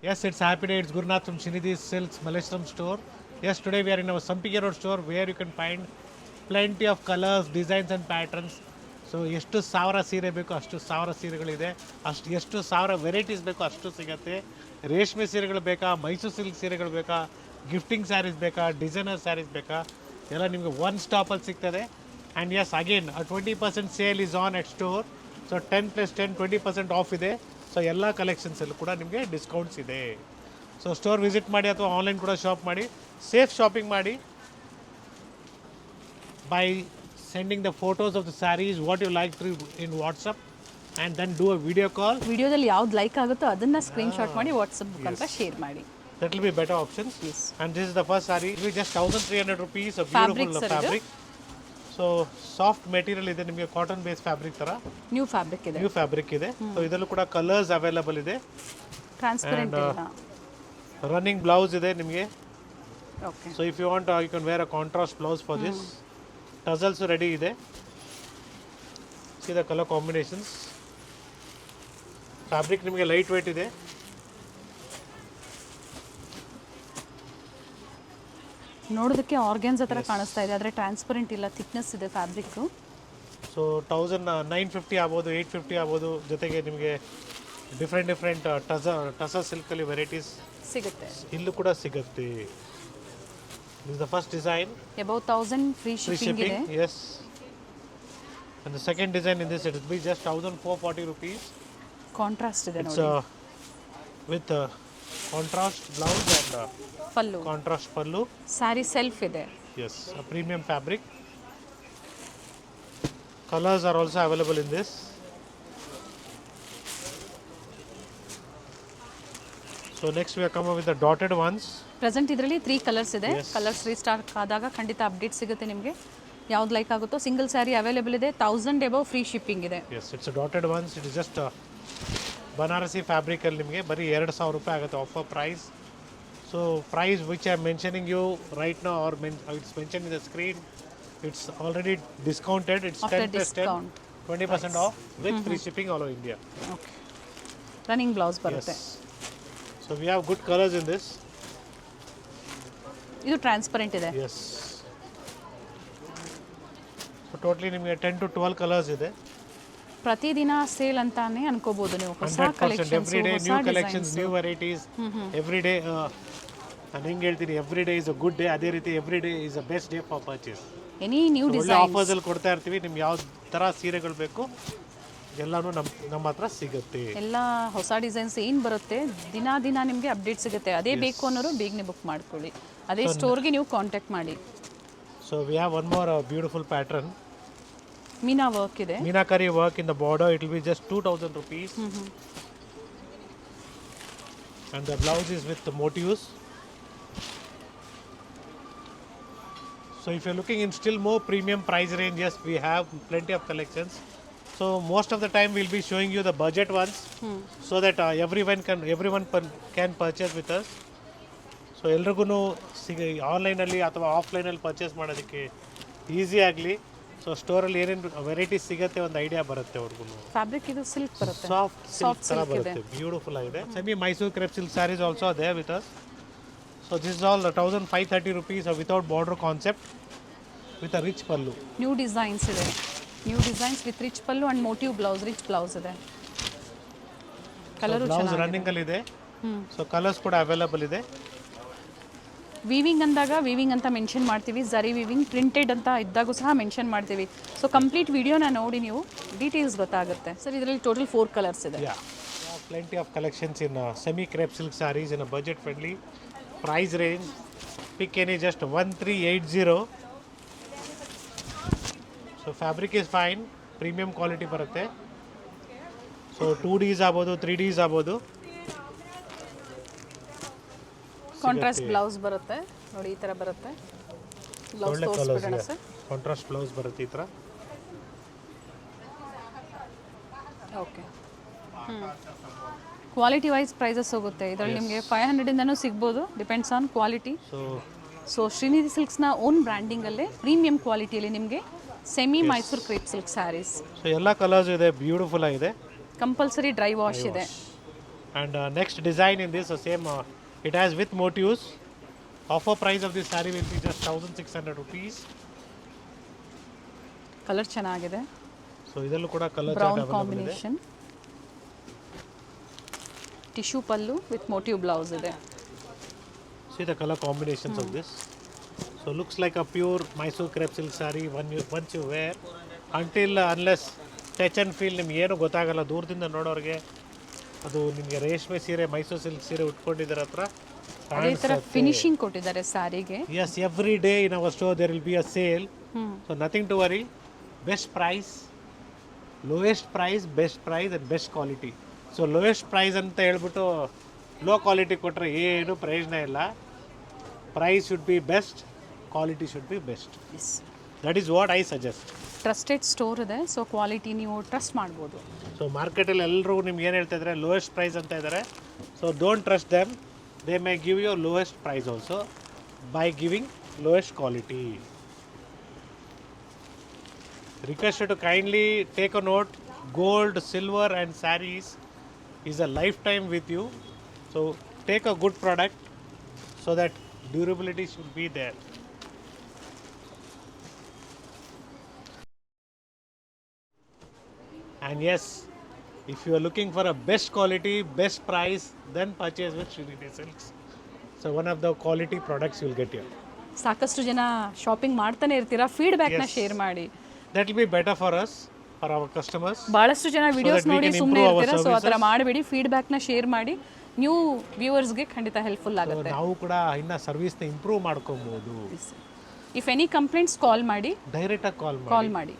Yes, it's happy day. It's Gurnath from Srinidhi Silks Malleshwaram store. Yes, today we are in our Sampige Road store where you can find plenty of colors, designs and patterns. So ಎಷ್ಟು ಸಾವಿರ ಸೀರೆ ಬೇಕೋ ಅಷ್ಟು ಸಾವಿರ ಸೀರೆಗಳಿದೆ, ಎಷ್ಟು ಸಾವಿರ varieties ಬೇಕೋ ಅಷ್ಟು ಸಿಗುತ್ತೆ. ರೇಷ್ಮೆ ಸೀರೆಗಳು ಬೇಕಾ, ಮೈಸೂರು ಸಿಲ್ಕ್ ಸೀರೆಗಳು ಬೇಕಾ, ಗಿಫ್ಟಿಂಗ್ ಸ್ಯಾರೀಸ್ ಬೇಕಾ, ಡಿಸೈನರ್ ಸ್ಯಾರೀಸ್ ಬೇಕಾ, ಎಲ್ಲ ನಿಮಗೆ ಒನ್ ಸ್ಟಾಪಲ್ಲಿ ಸಿಗ್ತದೆ. And yes again 20% sale is on at store. So 10+10 20% off ಇದೆ. ಸೊ ಎಲ್ಲ ಕಲೆಕ್ಷನ್ಸಲ್ಲೂ ಕೂಡ ನಿಮಗೆ ಡಿಸ್ಕೌಂಟ್ಸ್ ಇದೆ. ಸೊ ಸ್ಟೋರ್ ವಿಸಿಟ್ ಮಾಡಿ ಅಥವಾ ಆನ್ಲೈನ್ ಕೂಡ ಶಾಪ್ ಮಾಡಿ, ಸೇಫ್ ಶಾಪಿಂಗ್ ಮಾಡಿ by sending the photos of the sarees what you like through in WhatsApp and then do a video call. ವಿಡಿಯೋದಲ್ಲಿ ಯಾವ್ದು ಲೈಕ್ ಆಗುತ್ತೋ ಅದನ್ನ ಸ್ಕ್ರೀನ್ಶಾಟ್ ಮಾಡಿ ವಾಟ್ಸಪ್ ಮುಖಾಂತರ ಶೇರ್ ಮಾಡಿ. That will be better options. Yes. And this is the first saree. It will be just 1300 rupees. A Fabric, beautiful sir, fabric. So soft material ಇದೆ, ನಿಮಗೆ cotton base fabric ತರ new fabric ಇದೆ, new fabric ಇದೆ. So ಇದರಲ್ಲೂ ಕೂಡ colours available ಇದೆ. Transparent ಇಲ್ಲ. Running blouse ಇದೆ ನಿಮಗೆ. Okay. So if you want you can wear a contrast blouse for this. Tassels ready ಇದೆ. See the color combinations. Fabric ನಿಮಗೆ ಲೈಟ್ ವೇಟ್ ಇದೆ. ನೋಡೋದಕ್ಕೆ ಆರ್ಗ್ಯಾನ್ಸ್ ಹತ್ರ ಕಾಣಿಸ್ತಾ ಇದೆ, ಆದರೆ ಟ್ರಾನ್ಸ್ಪರೆಂಟ್ ಇಲ್ಲ, ಥಿಕ್ನೆಸ್ ಇದೆ ಫ್ಯಾಬ್ರಿಕ್. ಸೊ 1950 ಆಗ್ಬೋದು, 850 ಆಗ್ಬೋದು. ಜೊತೆಗೆ ನಿಮಗೆ ಡಿಫ್ರೆಂಟ್ ಟಸ ಸಿಲ್ಕಲ್ಲಿ ವೆರೈಟೀಸ್ ಸಿಗುತ್ತೆ, ಇಲ್ಲೂ ಕೂಡ ಸಿಗುತ್ತೆ. This is the first design. Above 1000 free shipping ಇದೆ. Yes. And the second design in this, it will be just 1440 rupees. Contrast ಇದೆ It's ನೋಡಿ. with contrast blouse and pallu, contrast pallu. Sari self ಇದೆ. Yes, a premium fabric. Colors are also available in this. So next we are coming with the dotted ones. Present ಇದರಲ್ಲಿ 3 colours ಇದೆ. Yes. Colours restock ಆದಾಗ ಖಂಡಿತ update ಸಿಗುತ್ತೆ ನಿಮಗೆ. ಯಾವ್ದು like ಆಗುತ್ತೋ single sari available ಇದೆ. 1000 ಅಬೌವ್ ಫ್ರೀ ಶಿಪ್ಪಿಂಗ್ ಇದೆ. Yes, it's a dotted ones. It is just Banarasi fabric ಅಲ್ಲಿ ನಿಮಗೆ ಬರೀ 2000 ರೂಪಾಯಿ ಆಗುತ್ತೆ offer price. So price which I am mentioning you right now are it's mention in the screen. It's already discounted. It's 10% 20% off with free shipping all over India. Okay. Running blouse ಬರುತ್ತೆ. So we have good colours in this. ಇದು transparent ಇದೆ. Yes. So totally ನಿಮಗೆ 10 to 12 colours ಇದೆ. ಪ್ರತಿದಿನ sale ಅಂತಾನೆ ಅನ್ಕೋಬಹುದು ನೀವು. ಹೊಸ 100% collections, every day new ಹೊಸ collections, new varieties every day. ನಾನು ಹಿಂಗೆ ಹೇಳ್ತೀನಿ, every day is a good day. ಅದೇ ರೀತಿ every day is a best day for purchase. Any new ಒಳ್ಳೆ ಡಿಸೈನ್ ಆಫರ್ಸ್ ಅಲ್ಲಿ ಕೊಡ್ತಾ ಇರ್ತೀವಿ. ನಿಮ್ಗೆ ಯಾವ ಥರ ಸೀರೆಗಳು ಬೇಕು ಎಲ್ಲಾನು ನಮ್ಮ ಹತ್ರ ಸಿಗುತ್ತೆ. ಎಲ್ಲ ಹೊಸ ಡಿಸೈನ್ಸ್ ಏನು ಬರುತ್ತೆ ದಿನ ನಿಮಗೆ ಅಪ್ಡೇಟ್ ಸಿಗುತ್ತೆ. ಅದೇ ಬೇಕು ಅನ್ನೋರು ಬೇಗನೆ ಬುಕ್ ಮಾಡ್ಕೊಳ್ಳಿ. ಅದೇ ಸ್ಟೋರ್ಗೆ ನೀವು ಕಾಂಟ್ಯಾಕ್ಟ್ ಮಾಡಿ. So we have one more beautiful pattern. Meena work ಇದೆ. Meenakari work in the border. It will be just 2000 rupees. And the blouse is with the motifs. So if you're looking in still more premium price range, yes, we have plenty of collections. So most of the time we'll be showing you the budget ones, so that everyone can purchase with us. So ಎಲ್ರಿಗೂ ಆನ್ಲೈನಲ್ಲಿ ಅಥವಾ ಆಫ್ಲೈನಲ್ಲಿ purchase ಮಾಡೋದಕ್ಕೆ easy ಆಗಲಿ. So ಸ್ಟೋರಲ್ಲಿ ಏನೇನು varieties ಸಿಗುತ್ತೆ ಒಂದು idea ಬರುತ್ತೆ ಅವ್ರಿಗೂ. ಫ್ಯಾಬ್ರಿಕ್ ಇದು ಸಿಲ್ಕ್ ಬರುತ್ತೆ, ಸಾಫ್ಟ್ ಸಿಲ್ಕ್ ಥರ ಬರುತ್ತೆ, ಬ್ಯೂಟಿಫುಲ್ ಆಗಿದೆ. Semi Mysore crepe silk saris also they with us. So this is all 1530 rupees without border concept with a rich pallu. New designs ಇದೆ. New designs with rich pallu and motif blouse. Rich blouse ಇದೆ. Colour blouse running ಅಲ್ಲಿ ಇದೆ. So colours ಕೂಡ available ಇದೆ. Weaving ಅಂದಾಗ weaving ಅಂತ mention ಮಾಡ್ತೀವಿ. Zari weaving printed ಅಂತ ಇದ್ದಾಗೂ ಸಹ ಮೆನ್ಷನ್ ಮಾಡ್ತೀವಿ. ಸೊ ಕಂಪ್ಲೀಟ್ ವಿಡಿಯೋನ ನೋಡಿ ನೀವು ಡೀಟೇಲ್ಸ್ ಗೊತ್ತಾಗುತ್ತೆ. ಸರ್ ಇದರಲ್ಲಿ ಟೋಟಲ್ 4 ಕಲರ್ಸ್ ಇದೆ. Plenty of collections in semi crepe silk sarees in a budget friendly price range. Pick any just 1380. So fabric is fine, premium quality ಬರುತ್ತೆ. ಸೊ 2Ds ಆಗ್ಬೋದು, 3Ds ಆಗ್ಬೋದು. Contrast blouse ಬರುತ್ತೆ ನೋಡಿ, ಈ ಥರ ಬರುತ್ತೆ ಬ್ಲೌಸ್. ತೋರಿಸ್ಬಿಡೋಣ ಸರ್. ಕಾಂಟ್ರಾಸ್ಟ್ ಬ್ಲೌಸ್ ಬರುತ್ತೆ ಈ ಥರ. ಓಕೆ. ಕ್ವಾಲಿಟಿ ವೈಸ್ ಪ್ರೈಸಸ್ ಹೋಗುತ್ತೆ. ಇದರಲ್ಲಿ ನಿಮಗೆ 500ಇಂದನೂ ಸಿಗ್ಬೋದು, depends on quality. So Srinidhi ಸಿಲ್ಕ್ಸ್ನ ಓನ್ ಬ್ರ್ಯಾಂಡಿಂಗಲ್ಲೇ ಪ್ರೀಮಿಯಂ ಕ್ವಾಲಿಟಿಯಲ್ಲಿ ನಿಮಗೆ semi Mysore crepe silk saris. So ಎಲ್ಲ ಕಲರ್ಸ್ ಇದೆ, ಬ್ಯೂಟಿಫುಲ್ ಆಗಿದೆ. ಕಂಪಲ್ಸರಿ ಡ್ರೈ ವಾಶ್ ಇದೆ. And next design in this, same, it has with motifs. Offer price of this saree will be just 1,600 rupees. Colour ಚೆನ್ನಾಗಿದೆ, so ಇದರಲ್ಲೂ ಕೂಡ colour brown available ಇದೆ. Combination, tissue pallu with motive blouse ಇದೆ. See the color combinations of this. So looks like a pure Mysore crepe silk saree once you wear. Unless touch and feel ನಿಮ್ಗೆ ಏನು ಗೊತ್ತಾಗಲ್ಲ, ದೂರದಿಂದ ನೋಡೋರಿಗೆ ಅದು ನಿಮಗೆ ರೇಷ್ಮೆ ಸೀರೆ ಮೈಸೂರು ಸಿಲ್ಕ್ ಸೀರೆ ಉಟ್ಕೊಂಡಿದ್ದಾರೆ ಹತ್ರ. ಅದೇ ಥರ ಫಿನಿಶಿಂಗ್ ಕೊಟ್ಟಿದ್ದಾರೆ ಸ್ಯಾರಿಗೆ. Yes, every day in our store there will be a sale. So nothing to worry. Best price, lowest price, best price and best quality. So lowest price ಅಂತ ಹೇಳ್ಬಿಟ್ಟು ಲೋ ಕ್ವಾಲಿಟಿ ಕೊಟ್ಟರೆ ಏನು ಪ್ರಯೋಜನ ಇಲ್ಲ. Price should be best, quality should be best. That is what I suggest. Trusted store ಇದೆ, so quality ನೀವು trust ಮಾಡ್ಬೋದು. So ಮಾರ್ಕೆಟಲ್ಲಿ ಎಲ್ಲರೂ ನಿಮ್ಗೆ ಏನು ಹೇಳ್ತಾ ಇದ್ದಾರೆ, ಲೋಯೆಸ್ಟ್ ಪ್ರೈಸ್ ಅಂತ ಇದ್ದಾರೆ. So don't trust them, they may give you lowest price also by giving lowest quality. Requested to kindly take a note, gold, silver and sarees is a lifetime with you. So take a good product so that durability should be there. And yes, if you are looking for a best quality, best price, then purchase with Srinidhi Silks. So one of the quality products you will get here. ಸಾಕಷ್ಟು ಜನ shopping ಮಾಡ್ತಾನೆ ಇರ್ತೀರಾ, ಫೀಡ್ಬ್ಯಾಕ್ನ share ಮಾಡಿ. That will be better for us, for our customers. ಭಾಳಷ್ಟು ಜನ videos ನೋಡಿ ಸುಮ್ಮನೆ ಇರ್ತೀರಾ, ಸೊ ಆ ಥರ ಮಾಡಬೇಡಿ, ಫೀಡ್ಬ್ಯಾಕ್ನ ಶೇರ್ ಮಾಡಿ. ನ್ಯೂ ವ್ಯೂವರ್ಸ್ಗೆ ಖಂಡಿತ ಹೆಲ್ಪ್ಫುಲ್ ಆಗುತ್ತೆ. ನಾವು ಕೂಡ ಇನ್ನು ಸರ್ವಿಸ್ನ ಇಂಪ್ರೂವ್ ಮಾಡ್ಕೊಬೋದು. ಇಫ್ ಎನಿ ಕಂಪ್ಲೇಂಟ್ಸ್ ಕಾಲ್ ಮಾಡಿ, ಡೈರೆಕ್ಟಾಗಿ ಕಾಲ್ ಮಾಡಿ.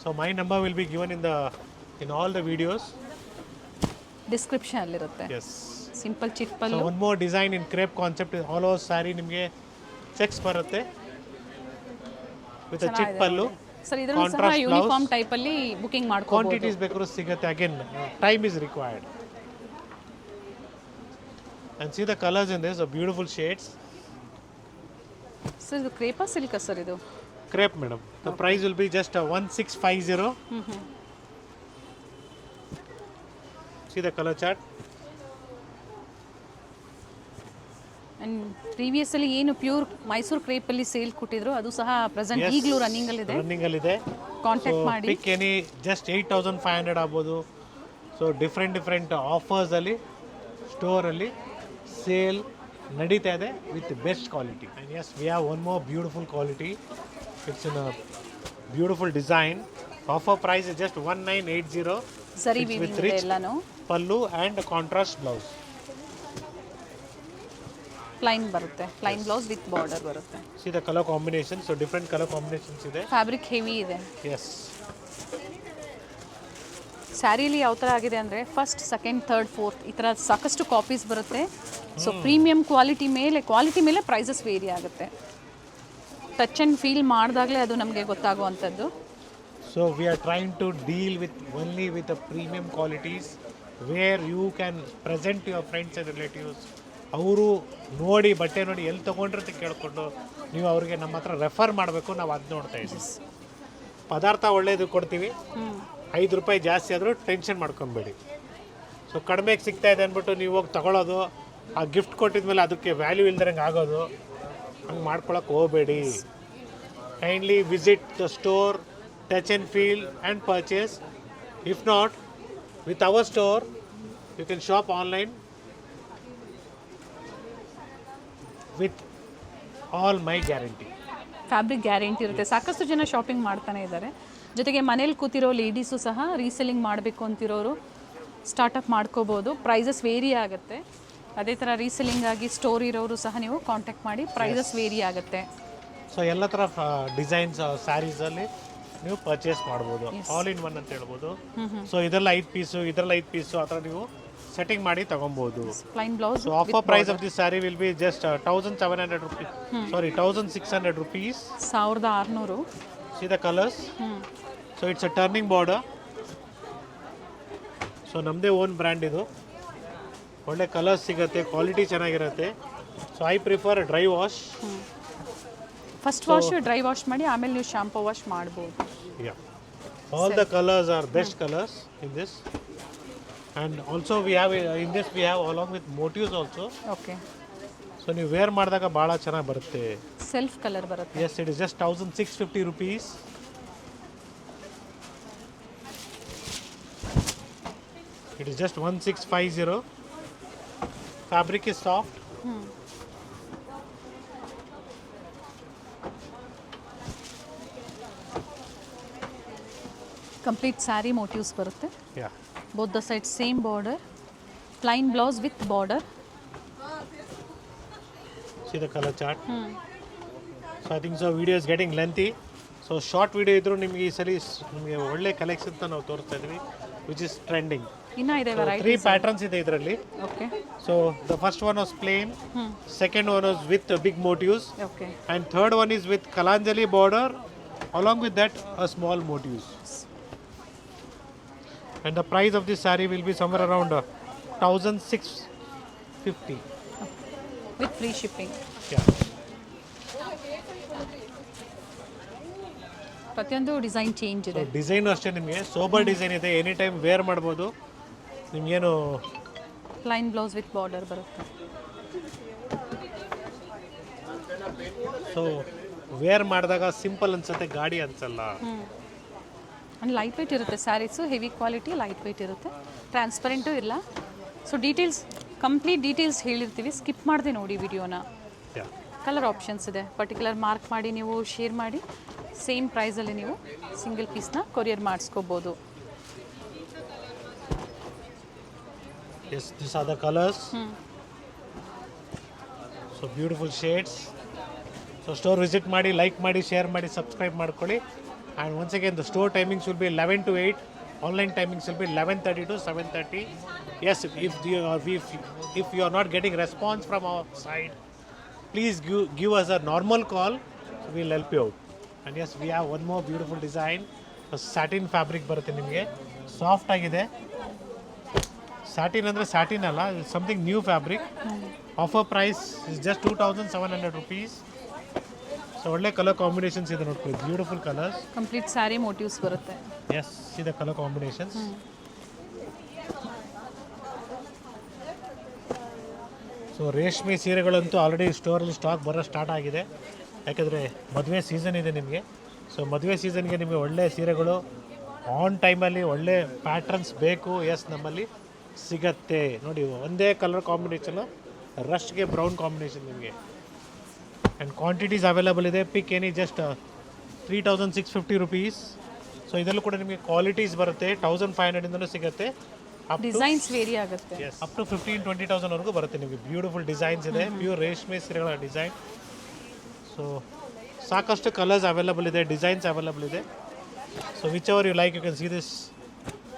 So my number will be given in all the videos. Description ಅಲ್ಲಿರುತ್ತೆ. ಎಸ್, ಸಿಂಪಲ್ ಚಿಪ್ಪಲ್ಲು. One more design in crepe concept, all over sari ನಿಮಗೆ ಚೆಕ್ಸ್ ಬರುತ್ತೆ ವಿತ್ ಚಿಟ್ ಪಲ್ಲು. ಸರ್ ಇದರಲ್ಲೂ ಸಹ ಯೂನಿಫಾರ್ಮ್ ಟೈಪ್ ಅಲ್ಲಿ ಬುಕಿಂಗ್ ಮಾಡ್ಕೋಬಹುದು. ಕ್ವಾಂಟಿಟೀಸ್ ಬೇಕಾದ್ರೂ ಸಿಗುತ್ತೆ. Again time is required. And see the colors in this, the beautiful shades. Sir ಇದು ಕ್ರೇಪಾ ಸಿಲ್ಕಾ ಸರ್? ಇದು crepe madam. The price will be just 1650. See the color chart. And previous ಅಲ್ಲಿ ಏನು ಪ್ಯೂರ್ ಮೈಸೂರು ಕ್ರೇಪ್ ಅಲ್ಲಿ sale ಕೊಟ್ಟಿದ್ರು ಅದು ಸಹ ಪ್ರೆಸೆಂಟ್ ಈಗಲೂ ರನ್ನಿಂಗ್ ಅಲ್ಲಿ ಇದೆ. ಕಾಂಟ್ಯಾಕ್ಟ್ ಮಾಡಿ. ಪಿಕ್ ಎನಿ ಜಸ್ಟ್ 8500 ಆಗ್ಬೋದು. ಸೊ ಡಿಫ್ರೆಂಟ್ ಆಫರ್ಸ್ ಅಲ್ಲಿ ಸ್ಟೋರ್ ಅಲ್ಲಿ ಸೇಲ್ ನಡೀತಾ ಇದೆ with best quality. And yes, we have one more beautiful quality. It's in a beautiful design. Offer price is just 1980. ಸರಿ ವಿವಿಂಗ್ ಇದೆ ಎಲ್ಲಾನು. Pallu and contrast blouse. Plain ಬರುತ್ತೆ, plain blouse with border ಬರುತ್ತೆ. See the colour combination. So different colour combinations ಇದೆ. Fabric heavy ಇದೆ. Yes, ಸ್ಯಾರಿಲಿ ಯಾವ ಥರ ಆಗಿದೆ ಅಂದರೆ ಫಸ್ಟ್, ಸೆಕೆಂಡ್, ಥರ್ಡ್, ಫೋರ್ತ್ ಈ ಥರ ಸಾಕಷ್ಟು ಕಾಪೀಸ್ ಬರುತ್ತೆ. ಸೊ ಪ್ರೀಮಿಯಂ ಕ್ವಾಲಿಟಿ ಮೇಲೆ ಪ್ರೈಸಸ್ ವೇರಿ ಆಗುತ್ತೆ. ಟಚ್ ಆ್ಯಂಡ್ ಫೀಲ್ ಮಾಡಿದಾಗಲೇ ಅದು ನಮಗೆ ಗೊತ್ತಾಗುವಂಥದ್ದು. So we are trying to deal with only with the premium qualities where you can present your friends and relatives. ಅವರು ನೋಡಿ ಬಟ್ಟೆ ನೋಡಿ ಎಲ್ಲಿ ತೊಗೊಂಡ್ರೆ ಅಂತ ಕೇಳಿಕೊಂಡು ನೀವು ಅವ್ರಿಗೆ ನಮ್ಮ ಹತ್ರ ರೆಫರ್ ಮಾಡಬೇಕು. ನಾವು ಅದು ನೋಡ್ತಾ ಇದ್ದೀವಿ. ಪದಾರ್ಥ ಒಳ್ಳೇದು ಕೊಡ್ತೀವಿ. 5 ರೂಪಾಯಿ ಜಾಸ್ತಿ ಆದರೂ ಟೆನ್ಷನ್ ಮಾಡ್ಕೊಬೇಡಿ. ಸೊ ಕಡಿಮೆಗೆ ಸಿಗ್ತಾ ಇದೆ ಅಂದ್ಬಿಟ್ಟು ನೀವು ಹೋಗಿ ತಗೊಳ್ಳೋದು, ಆ ಗಿಫ್ಟ್ ಕೊಟ್ಟಿದ್ಮೇಲೆ ಅದಕ್ಕೆ ವ್ಯಾಲ್ಯೂ ಇಲ್ದಂಗೆ ಆಗೋದು, ಹಂಗೆ ಮಾಡ್ಕೊಳಕ್ಕೆ ಹೋಗಬೇಡಿ. Kindly visit the store, touch and feel and purchase. If not, with our store you can shop online with all my guarantee. Fabric guarantee ಇರುತ್ತೆ. ಸಾಕಷ್ಟು ಜನ ಶಾಪಿಂಗ್ ಮಾಡ್ತಾನೆ ಇದ್ದಾರೆ. ಜೊತೆಗೆ ಮನೇಲಿ ಕೂತಿರೋ ಲೇಡೀಸು ಸಹ ರೀಸೆಲ್ಲಿಂಗ್ ಮಾಡಬೇಕು ಅಂತಿರೋರು ಸ್ಟಾರ್ಟಪ್ ಮಾಡ್ಕೋಬೋದು. ಪ್ರೈಸಸ್ ವೇರಿ ಆಗುತ್ತೆ. ಅದೇ ಥರ ರೀಸೆಲ್ಲಿಂಗ್ ಆಗಿ ಸ್ಟೋರ್ ಇರೋರು ಸಹ ನೀವು ಕಾಂಟ್ಯಾಕ್ಟ್ ಮಾಡಿ, ಪ್ರೈಸಸ್ ವೇರಿ ಆಗುತ್ತೆ. ಸೊ ಎಲ್ಲ ಥರ ಡಿಸೈನ್ಸ್ ಸ್ಯಾರೀಸಲ್ಲಿ ನೀವು ಪರ್ಚೇಸ್ ಮಾಡ್ಬೋದು. ಆಲ್ ಇನ್ ಒನ್ ಅಂತ ಹೇಳ್ಬೋದು. ಸೊ ಇದರಲ್ಲಿ 5 ಪೀಸು, ಇದರಲ್ಲಿ 5 ಪೀಸು, ಆ ಥರ ನೀವು ಸೆಟ್ಟಿಂಗ್ ಮಾಡಿ ತಗೊಬೋದು. Plain blouse. So offer price of this saree will be just 1700 rupees. Sorry 1600 rupees. 1600. See the colors. So it's a turning border. So ನಮ್ಮದೇ ಓನ್ ಬ್ರ್ಯಾಂಡ್ ಇದು. ಒಳ್ಳೆ ಕಲರ್ಸ್ ಸಿಗುತ್ತೆ, ಕ್ವಾಲಿಟಿ ಚೆನ್ನಾಗಿರುತ್ತೆ. So I prefer dry wash. First wash dry wash ಮಾಡಿ, ಆಮೇಲೆ ನೀವು shampoo wash ಮಾಡ್ಬೋದು. Yeah. All the colors are best colors in this. And also we have in this we have along with motifs also. Okay, so ನೀವು wear ಮಾಡಿದಾಗ ಭಾಳ ಚೆನ್ನಾಗಿ ಬರುತ್ತೆ. Self colour ಬರುತ್ತೆ. Yes, it is just 1650 rupees. It is just 1650. Fabric is soft. Complete saree motifs ಬರುತ್ತೆ. Yeah. Both the side same border, plain blouse with border. See the color chart. So I think so video is getting lengthy. So short video ಇದ್ರೂ ನಿಮಗೆ ಈ ಸರಿ ನಿಮಗೆ ಒಳ್ಳೆ collection ನಾವು ತೋರಿಸ್ತಾ ಇದ್ವಿ, ವಿಚ್ ಇಸ್ ಟ್ರೆಂಡಿಂಗ್. ಇನ್ನ ಇದೆ So, ವೆರೈಟಿ. 3 patterns ಇದೆ ಇದರಲ್ಲಿ. Okay, So the first one was plain, second one was with big motifs, okay. and third one is with Kalanjali border, along with that a small motifs. And the price of this saree will be somewhere around 1650. With free shipping. Yeah. ಪ್ರತಿಯೊಂದು design change ಇದೆ. Design ಅಷ್ಟೇ ನಿಮಗೆ sober design ಇದೆ, any time wear ಮಾಡ್ಬೋದು. ನಿಮಗೇನು plain blouse with border ಬರುತ್ತೆ. So wear ಮಾಡಿದಾಗ simple ಅನ್ಸುತ್ತೆ, ಗಾಡಿ ಅನ್ಸಲ್ಲ. ಆ್ಯಂಡ್ ಲೈಟ್ ವೆಯ್ಟ್ ಇರುತ್ತೆ saris, heavy quality light weight ಇರುತ್ತೆ, ಟ್ರಾನ್ಸ್ಪರೆಂಟು ಇಲ್ಲ. ಸೊ ಡೀಟೇಲ್ಸ್, ಕಂಪ್ಲೀಟ್ ಡೀಟೇಲ್ಸ್ ಹೇಳಿರ್ತೀವಿ, ಸ್ಕಿಪ್ ಮಾಡಿದೆ ನೋಡಿ ವಿಡಿಯೋನ. Yeah. ಕಲರ್ ಆಪ್ಷನ್ಸ್ ಇದೆ, ಪರ್ಟಿಕ್ಯುಲರ್ ಮಾರ್ಕ್ ಮಾಡಿ ನೀವು ಶೇರ್ ಮಾಡಿ ಸೇಮ್ ಪ್ರೈಸಲ್ಲಿ ನೀವು single ಪೀಸ್ನ courier ಮಾಡಿಸ್ಕೋಬೋದು. Yes, these are the colors. So beautiful shades. So store visit ಮಾಡಿ, ಲೈಕ್ ಮಾಡಿ, ಶೇರ್ ಮಾಡಿ, ಸಬ್ಸ್ಕ್ರೈಬ್ ಮಾಡ್ಕೊಳ್ಳಿ. And once again the store timings will be 11 to 8. Online timings will be 11:30 to 7:30. Yes, if you are not getting response from our side, please give us a normal call. So we'll help you out. And yes, we have one more beautiful design. Satin fabric ಬರುತ್ತೆ ನಿಮಗೆ, soft ಆಗಿದೆ. Satin ಅಂದರೆ satin ಅಲ್ಲ, something new fabric. Offer price is just 2700 rupees. So ಒಳ್ಳೆ colour combinations ಇದೆ ನೋಡ್ಕೊಳ್ಳಿ, beautiful colours. Complete saree motifs ಬರುತ್ತೆ. Yes, ಇದೆ ಕಲರ್ ಕಾಂಬಿನೇಷನ್ಸ್. ಸೊ ರೇಷ್ಮೆ ಸೀರೆಗಳಂತೂ ಆಲ್ರೆಡಿ ಸ್ಟೋರಲ್ಲಿ ಸ್ಟಾಕ್ ಬರೋ ಸ್ಟಾರ್ಟ್ ಆಗಿದೆ, ಯಾಕೆಂದರೆ ಮದುವೆ ಸೀಸನ್ ಇದೆ ನಿಮಗೆ. ಸೊ ಮದುವೆ ಸೀಸನ್ಗೆ ನಿಮಗೆ ಒಳ್ಳೆ ಸೀರೆಗಳು ಆನ್ ಟೈಮಲ್ಲಿ ಒಳ್ಳೆ ಪ್ಯಾಟ್ರನ್ಸ್ ಬೇಕು. ಎಸ್, ನಮ್ಮಲ್ಲಿ ಸಿಗತ್ತೆ ನೋಡಿ, ಒಂದೇ ಕಲರ್ ಕಾಂಬಿನೇಷನು, ರಶ್ಗೆ ಬ್ರೌನ್ ಕಾಂಬಿನೇಷನ್ ನಿಮಗೆ. ಆ್ಯಂಡ್ ಕ್ವಾಂಟಿಟೀಸ್ ಅವೈಲೇಬಲ್ ಇದೆ. Pick any just 3650 rupees. So ಇದರಲ್ಲೂ ಕೂಡ ನಿಮಗೆ ಕ್ವಾಲಿಟೀಸ್ ಬರುತ್ತೆ, 1500 ಸಿಗುತ್ತೆ. ಡಿಸೈನ್ಸ್ ವೇರಿ ಆಗುತ್ತೆ. ಎಸ್, ಅಪ್ ಟು 15,000-20,000 ಬರುತ್ತೆ ನಿಮಗೆ. ಬ್ಯೂಟಿಫುಲ್ ಡಿಸೈನ್ಸ್ ಇದೆ, ಪ್ಯೂರ್ ರೇಷ್ಮೆ ಸೀರೆಗಳ ಡಿಸೈನ್. ಸೊ ಸಾಕಷ್ಟು ಕಲರ್ಸ್ ಅವೈಲೇಬಲ್ ಇದೆ, ಡಿಸೈನ್ಸ್ ಅವೈಲೇಬಲ್ ಇದೆ. So which you like, you can see this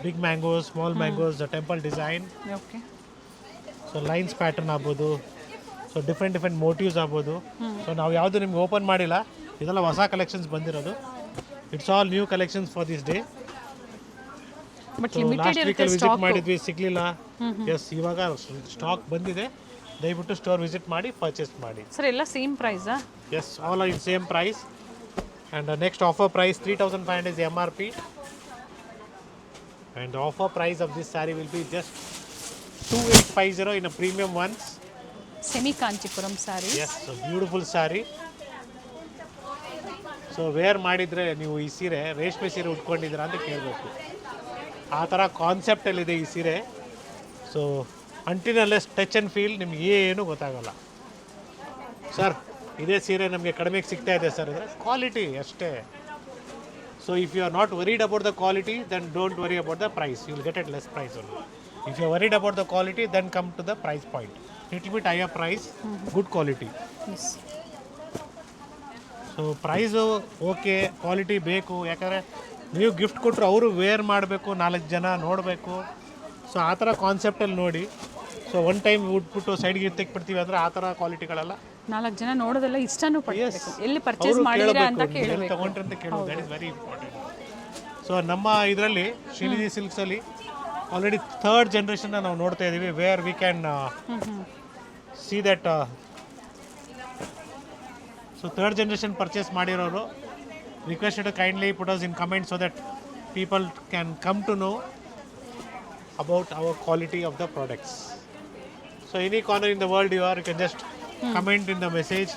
big mangoes, small mangoes, the temple design. Okay, so lines pattern ಆಗ್ಬೋದು, ಸೊ ಡಿಫ್ರೆಂಟ್ ಮೋಟಿವ್ಸ್ ಆಗ್ಬೋದು. So ನಾವು ಯಾವುದು ನಿಮ್ಗೆ ಓಪನ್ ಮಾಡಿಲ್ಲ, ಇದೆಲ್ಲ ಹೊಸ ಕಲೆಕ್ಷನ್ಸ್ ಬಂದಿರೋದು. It's all new collections for this day. But so limited last ಇರುತ್ತೆ ವೀಕಲ್ಲಿ ವಿಸಿಟ್ ಸ್ಟಾಕ್. ಮಾಡಿದ್ವಿ, ಸಿಗಲಿಲ್ಲ. ಎಸ್, ಇವಾಗ ಸ್ಟಾಕ್ ಬಂದಿದೆ, ದಯವಿಟ್ಟು ಸ್ಟೋರ್ ವಿಸಿಟ್ ಮಾಡಿ, ಪರ್ಚೇಸ್ ಮಾಡಿ. ಸರ್ ಎಲ್ಲ ಸೇಮ್ ಪ್ರೈಸಾ? Yes, all are in same price. And next offer price 3500 is MRP. And the offer price of this saree will be just 2850 in a premium ones. Semi Kanchipuram saree. Yes, a beautiful saree. So wear ಮಾಡಿದರೆ ನೀವು ಈ ಸೀರೆ ರೇಷ್ಮೆ ಸೀರೆ ಉಟ್ಕೊಂಡಿದ್ದೀರಾ ಅಂತ ಕೇಳಬೇಕು, ಆ ಥರ ಕಾನ್ಸೆಪ್ಟಲ್ಲಿದೆ ಈ ಸೀರೆ. ಸೊ ಅಂಟಿನಲ್ಲೇ ಟಚ್ ಆ್ಯಂಡ್ ಫೀಲ್, ನಿಮ್ಗೆ ಏನು ಗೊತ್ತಾಗಲ್ಲ. ಸರ್ ಇದೇ ಸೀರೆ ನಮಗೆ ಕಡಿಮೆಗೆ ಸಿಗ್ತಾ ಇದೆ ಸರ್ ಅಂದರೆ ಕ್ವಾಲಿಟಿ ಅಷ್ಟೇ. So if you are not worried about the quality, then don't worry about the price, you will get at less price only. If you are worried about the quality, then come to the price point. Little bit higher price, good quality. So price okay, quality ಬೇಕು. ಯಾಕಂದರೆ ನೀವು gift ಕೊಟ್ಟರು ಅವರು wear ಮಾಡಬೇಕು, 4 ಜನ ನೋಡಬೇಕು. So ಆ ಥರ ಕಾನ್ಸೆಪ್ಟಲ್ಲಿ ನೋಡಿ. ಸೊ ಒನ್ ಟೈಮ್ ಉಟ್ಬಿಟ್ಟು ಸೈಡ್ಗೆ ತೆಗ್ಬಿಡ್ತೀವಿ ಅಂದರೆ ಆ ಥರ ಕ್ವಾಲಿಟಿಗಳೆಲ್ಲ 4 ಜನ ನೋಡೋದೆಲ್ಲ ಇಷ್ಟನೂ ಪಡಬೇಕು, ಎಲ್ಲಿ ಪರ್ಚೇಸ್ ಮಾಡಿದ್ದೀರಾ ಅಂತ ಕೇಳಬೇಕು, ತಗೊಂಡ್ರೆ ಅಂತ ಕೇಳೋದು, that is very important. So ನಮ್ಮ ಇದರಲ್ಲಿ ಶ್ರೀನಿಧಿ ಸಿಲ್ಕ್ಸಲ್ಲಿ ಆಲ್ರೆಡಿ 3rd ಜನರೇಷನ್ನ ನಾವು ನೋಡ್ತಾ ಇದ್ದೀವಿ, where we can see that. So 3rd generation purchase ಮಾಡಿರೋರು requested kindly put us in comment, so that people can come to know. about our quality of the products. So any corner in the world you are, you can just comment in the message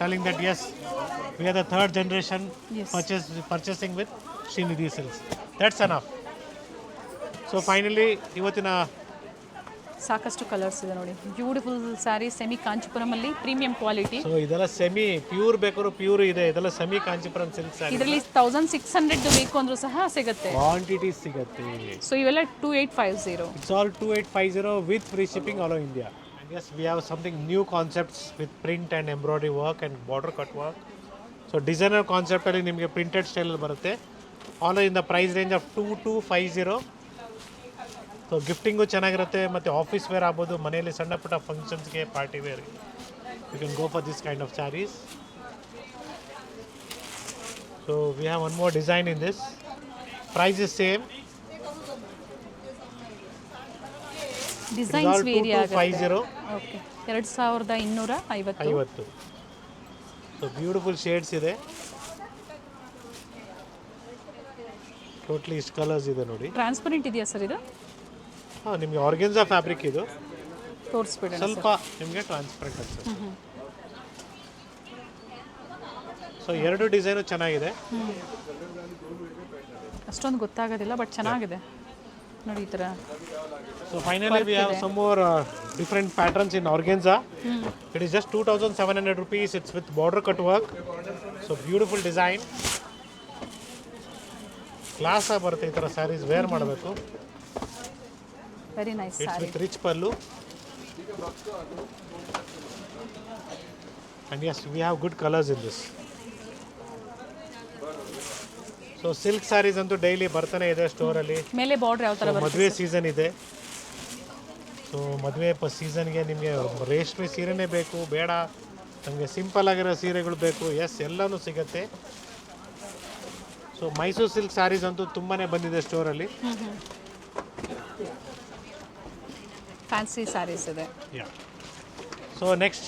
telling that yes, we are the third generation Yes. purchasing with Srinidhi Silks. That's enough. So finally, ಇವತ್ತಿನ ಸಾಕಷ್ಟು colours ಇದೆ ನೋಡಿ, beautiful sari, semi ಕಾಂಚಿಪುರಮಲ್ಲಿ premium quality. So ಇದೆಲ್ಲ semi pure ಬೇಕಾದ್ರೂ pure ಇದೆ, ಇದೆಲ್ಲ semi Kanchipuram silk sari. ಇದರಲ್ಲಿ 1600 ಬೇಕು ಅಂದ್ರೂ ಸಹ ಸಿಗುತ್ತೆ. ಕ್ವಾಂಟಿಟಿ ಸಿಗುತ್ತೆ. ಸೊ ಇವೆಲ್ಲ 2850. It's all 2850 with free shipping all over India. And yes, we have something new concepts with print and embroidery work and border cut work. So designer concept ಅಲ್ಲಿ ನಿಮಗೆ printed ಸ್ಟೈಲಲ್ಲಿ ಬರುತ್ತೆ. All in the price range of 2250. So gifting ಚೆನ್ನಾಗಿರುತ್ತೆ ಮತ್ತು office wear ಆಗ್ಬೋದು, ಮನೆಯಲ್ಲಿ ಸಣ್ಣ ಪುಟ್ಟ ಫಂಕ್ಷನ್ಸ್ಗೆ party wear you can go for this kind of saris. So we have one more design in this. Price is same. Designs vary ಆಗುತ್ತೆ. 2250. Okay, 2250. So beautiful shades ಇದೆ, totally ಇಷ್ಟು ಕಲರ್ಸ್ ಇದೆ ನೋಡಿ. ಟ್ರಾನ್ಸ್ಪರೆಂಟ್ ಇದೆಯಾ ಸರ್ ಇದು? ಹಾಂ, ನಿಮಗೆ organza fabric ಇದು, ತೋರಿಸ್ಬಿಡೋಣ ಸ್ವಲ್ಪ ನಿಮಗೆ ಟ್ರಾನ್ಸ್ಪರೆಂಟ್ ಆಗ್ತದೆ. ಸೊ ಎರಡು ಡಿಸೈನು ಚೆನ್ನಾಗಿದೆ. ಅಷ್ಟೊಂದು ಗೊತ್ತಾಗೋದಿಲ್ಲ, ಬಟ್ ಚೆನ್ನಾಗಿದೆ ನೋಡಿ ಈ ಥರ. So finally we have some more different patterns in organza. It is just 2700 rupees. It's with border cut work. So beautiful design, class ಆಗಿ ಬರುತ್ತೆ ಈ ಥರ ಸ್ಯಾರೀಸ್ ವೇರ್ ಮಾಡಬೇಕು. Very nice it's saree. With rich pallu. And yes, we have good colors in this. So silk sarees ಅಂತೂ daily ಬರ್ತಾನೆ ಇದೆ ಸ್ಟೋರಲ್ಲಿ. ಮೇಲೆ border ಯಾವ ಥರ ಬರುತ್ತೆ? ಮದುವೆ ಸೀಸನ್ ಇದೆ. ಸೊ ಮದುವೆ ಸೀಸನ್ಗೆ ನಿಮಗೆ ರೇಷ್ಮೆ ಸೀರೆನೇ ಬೇಕು, ಬೇಡ ನಮಗೆ ಸಿಂಪಲ್ ಆಗಿರೋ ಸೀರೆಗಳು ಬೇಕು, ಎಸ್ ಎಲ್ಲನೂ ಸಿಗುತ್ತೆ. ಸೊ ಮೈಸೂರು ಸಿಲ್ಕ್ ಸ್ಯಾರೀಸ್ ಅಂತೂ ತುಂಬಾ ಬಂದಿದೆ ಸ್ಟೋರಲ್ಲಿ. ಫ್ಯಾನ್ಸಿ ಸ್ಯಾರೀಸ್ ಇದೆ. ಯಾ. ಸೊ ನೆಕ್ಸ್ಟ್,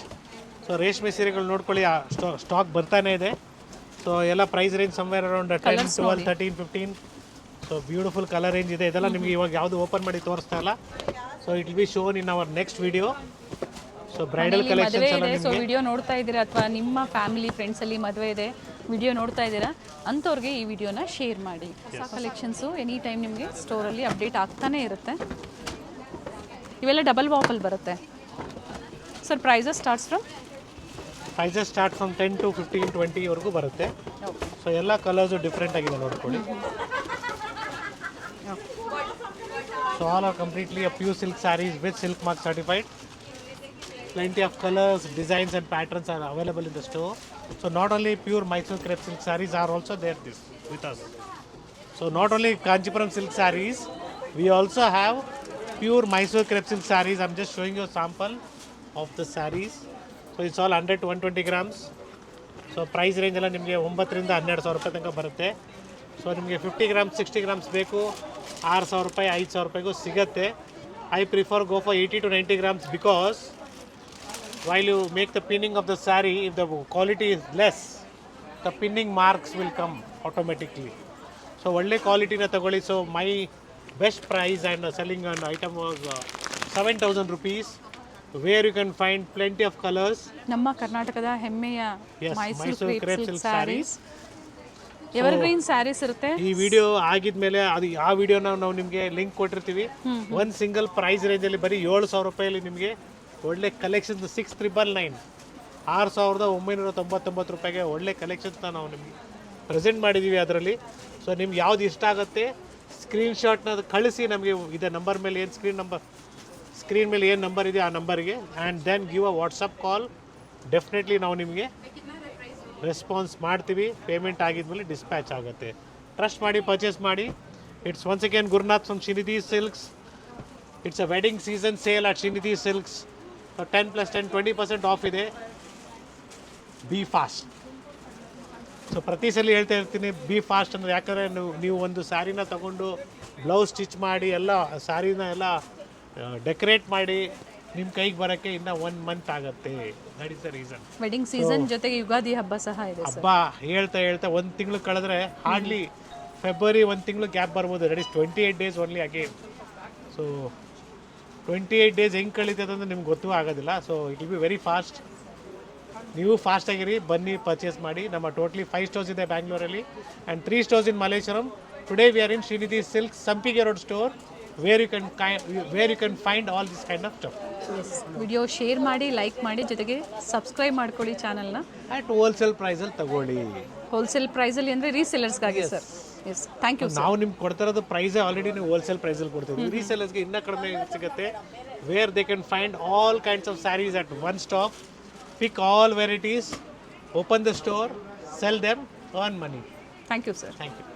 ಸೊ ರೇಷ್ಮೆ ಸೀರೆಗಳು ನೋಡ್ಕೊಳ್ಳಿ, ಸ್ಟಾಕ್ ಬರ್ತಾನೆ ಇದೆ. ಸೊ ಎಲ್ಲ price range somewhere around 10, 12, 13, 15. So beautiful colour range ಇದೆ. ಇದೆಲ್ಲ ನಿಮಗೆ ಇವಾಗ ಯಾವುದು ಓಪನ್ ಮಾಡಿ ತೋರಿಸ್ತಾ ಇಲ್ಲ. So it will be shown in our next video. So bridal collections ಎಲ್ಲ ಸೊ ನಿಮಗೆ ವಿಡಿಯೋ ನೋಡ್ತಾ ಇದ್ದೀರಾ ಅಥವಾ ನಿಮ್ಮ ಫ್ಯಾಮಿಲಿ ಫ್ರೆಂಡ್ಸಲ್ಲಿ ಮದುವೆ ಇದೆ, ವಿಡಿಯೋ ನೋಡ್ತಾ ಇದ್ದೀರಾ ಅಂಥವ್ರಿಗೆ ಈ ವಿಡಿಯೋನ ಶೇರ್ ಮಾಡಿ. ಹೊಸ ಕಲೆಕ್ಷನ್ಸು ಎನಿ ಟೈಮ್ ನಿಮಗೆ ಸ್ಟೋರಲ್ಲಿ ಅಪ್ಡೇಟ್ ಆಗ್ತಾನೇ ಇರುತ್ತೆ. ಇವೆಲ್ಲ ಡಬಲ್ ವಾಪಲ್ಲಿ ಬರುತ್ತೆ sir. Prices start from 10 to 15, 20 ವರೆಗೂ ಬರುತ್ತೆ. ಸೊ ಎಲ್ಲ ಕಲರ್ಸು ಡಿಫ್ರೆಂಟ್ ಆಗಿದೆ ನೋಡ್ಕೊಳ್ಳಿ. So all are completely a pure silk sarees with silk mark certified. Plenty of colors, designs and patterns are available in the store. So not only pure Mysore crepe silk sarees are also there with us. So not only Kanchipuram silk sarees, we also have pure Mysore crepe silk sarees. I'm just showing you a sample of the sarees. So it's all under 120 grams. So price range ಎಲ್ಲ ನಿಮಗೆ 9,000 ರಿಂದ 12,000 ರೂಪಾಯಿ ತನಕ ಬರುತ್ತೆ. So ನಿಮಗೆ 50 grams, 60 grams ಬೇಕು, 6,000 ರೂಪಾಯಿ, 5,000 ರೂಪಾಯಿಗೂ ಸಿಗುತ್ತೆ. I prefer go for 80 to 90 grams because while you make the pinning of the saree, if the quality is less, the pinning marks will come automatically. So ಒಳ್ಳೆ ಕ್ವಾಲಿಟಿನ ತಗೊಳ್ಳಿ. So my best price and selling on item was 7,000 rupees, where you can find plenty of colours. ನಮ್ಮ ಕರ್ನಾಟಕದ ಹೆಮ್ಮೆಯ Mysuru crepe silk sarees, evergreen sarees ಇರುತ್ತೆ. ಈ video ಆಗಿದ್ಮೇಲೆ ಅದು ಆ ವಿಡಿಯೋನ ನಾವು ನಿಮಗೆ ಲಿಂಕ್ ಕೊಟ್ಟಿರ್ತೀವಿ. ಒಂದು ಸಿಂಗಲ್ ಪ್ರೈಸ್ ರೇಂಜಲ್ಲಿ ಬರೀ 7,000 ರೂಪಾಯಲ್ಲಿ ನಿಮಗೆ ಒಳ್ಳೆ ಕಲೆಕ್ಷನ್ಸ್ 6,999, 6,999 ರೂಪಾಯಿಗೆ ಒಳ್ಳೆ ಕಲೆಕ್ಷನ್ಸ್ನ ನಾವು ನಿಮಗೆ ಪ್ರೆಸೆಂಟ್ ಮಾಡಿದ್ದೀವಿ ಅದರಲ್ಲಿ. ಸೊ ನಿಮ್ಗೆ ಯಾವ್ದು ಇಷ್ಟ ಆಗುತ್ತೆ ಸ್ಕ್ರೀನ್ಶಾಟ್ನ ಕಳಿಸಿ ನಮಗೆ ಇದೆ ನಂಬರ್ ಮೇಲೆ, ಏನು ಸ್ಕ್ರೀನ್ ಮೇಲೆ ಏನು ನಂಬರ್ ಇದೆ ಆ ನಂಬರ್ಗೆ, and then give a WhatsApp call. Definitely ನಾವು ನಿಮಗೆ ರೆಸ್ಪಾನ್ಸ್ ಮಾಡ್ತೀವಿ. ಪೇಮೆಂಟ್ ಆಗಿದ್ಮೇಲೆ ಡಿಸ್ಪ್ಯಾಚ್ ಆಗುತ್ತೆ. ಟ್ರಸ್ಟ್ ಮಾಡಿ ಪರ್ಚೇಸ್ ಮಾಡಿ. It's once again Gurunath from Srinidhi silks. It's a wedding season sale at Srinidhi silks. 10+10 20% off ಇದೆ. Be fast. ಸೊ ಪ್ರತಿ ಸಲ ಹೇಳ್ತಾ ಇರ್ತೀನಿ ಬಿ ಫಾಸ್ಟ್ ಅಂದರೆ, ಯಾಕಂದರೆ ನೀವು ಒಂದು ಸ್ಯಾರಿನ ತೊಗೊಂಡು ಬ್ಲೌಸ್ ಸ್ಟಿಚ್ ಮಾಡಿ ಎಲ್ಲ ಸ್ಯಾರಿನ ಎಲ್ಲ ಡೆಕೋರೇಟ್ ಮಾಡಿ ನಿಮ್ಮ ಕೈಗೆ ಬರೋಕ್ಕೆ ಇನ್ನೂ 1 month ಆಗುತ್ತೆ. That is the reason. Wedding season ಜೊತೆಗೆ ಯುಗಾದಿ ಹಬ್ಬ ಸಹ ಇದೆ. ಹಬ್ಬ ಹೇಳ್ತಾ 1 ತಿಂಗಳು ಕಳೆದ್ರೆ ಹಾರ್ಡ್ಲಿ ಫೆಬ್ರವರಿ 1 ತಿಂಗಳು ಗ್ಯಾಪ್ ಬರ್ಬೋದು. That is 28 days only again. So 28 days ಹೆಂಗೆ ಕಳೀತದೆ ಅಂದರೆ ನಿಮ್ಗೆ ಗೊತ್ತೂ ಆಗೋದಿಲ್ಲ. So it will be very fast. ನೀವು ಫಾಸ್ಟಾಗಿರಿ, ಬನ್ನಿ ಪರ್ಚೇಸ್ ಮಾಡಿ. ನಮ್ಮ ಟೋಟ್ಲಿ 5 ಸ್ಟೋರ್ಸ್ ಇದೆ ಬ್ಯಾಂಗ್ಳೂರಲ್ಲಿ and 3 stores in Malleshwaram. Today we are in Srinidhi silk Sampige road store where you can find all this kind of stuff. Video share ಮಾಡಿ, ಲೈಕ್ ಮಾಡಿ, ಜೊತೆಗೆ subscribe ಮಾಡ್ಕೊಳ್ಳಿ ಚಾನಲ್ನ. ಆ್ಯಟ್ ಹೋಲ್ಸೇಲ್ ಪ್ರೈಸಲ್ಲಿ ತಗೊಳ್ಳಿ. ಹೋಲ್ಸೇಲ್ ಪ್ರೈಸಲ್ಲಿ ಅಂದರೆ ರೀಸೆಲ್ಲರ್ಸ್ಗಾಗಿ ಸರ್. Yes, thank you. ನಾವು ನಿಮ್ಗೆ ಕೊಡ್ತಿರೋದು ಪ್ರೈಸೇ ಆಲ್ರೆಡಿ ನೀವು ಹೋಲ್ಸೇಲ್ ಪ್ರೈಸಲ್ಲಿ ಕೊಡ್ತೀವಿ. ರೀಸೇಲರ್ಸ್ಗೆ ಇನ್ನೂ ಕಡಿಮೆ ಸಿಗುತ್ತೆ. Where they can find all kinds of sarees at one stop. Pick all varieties, open the store, sell them, earn money. Thank you sir. Thank you.